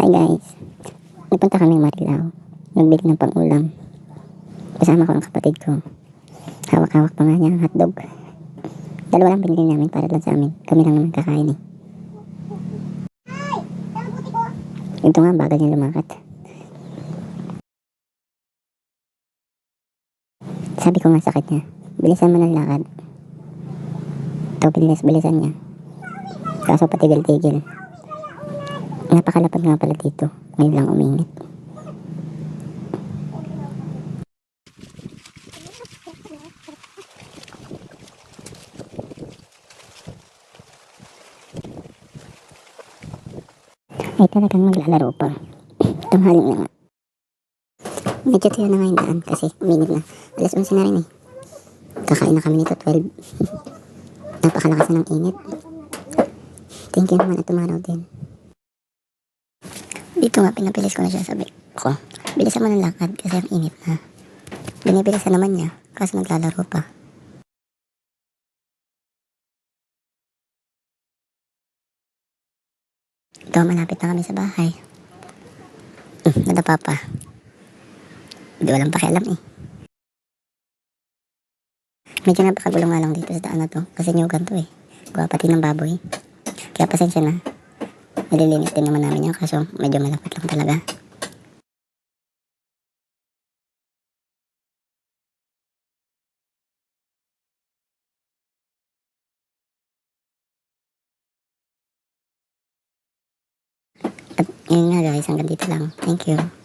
Hi guys, nagpunta kami Marilao, nagbili ng pang-ulam. Kasama ko ang kapatid ko. Hawak-hawak pa nga niya ang hotdog. Dalawa lang binili namin para lang sa amin. Kami lang naman kakain eh. Ito nga, bagal niya lumakad. Sabi ko nga sakit niya, bilisan mo ng lakad. Ito, bilisan niya. Kaso patigil-tigil. Napakalapad nga pala dito. Ngayon lang umingit. Ay talagang maglalaro pa. Tanghali na nga. Medyo tiyo na nga yung daan kasi uminit na. Alas 11 na rin eh. Kakain na kami nito 12. Napakalakas na ng init. Thank you naman at tumaraw din. Dito nga pinapilis ko na siya, sabi ko, bilisan mo ng lakad kasi ang init na. Binibilisan naman niya kasi naglalaro pa. Ito, malapit na kami sa bahay. Nadapa pa. Hindi walang pakialam eh. Medyo napakagulo nga lang dito sa daan na to kasi nyugan to eh. Gawa pati ng baboy. Kaya pasensya na. Nalilinis din naman namin yan kaso medyo malapit lang talaga. At yun nga guys, hanggang dito lang. Thank you.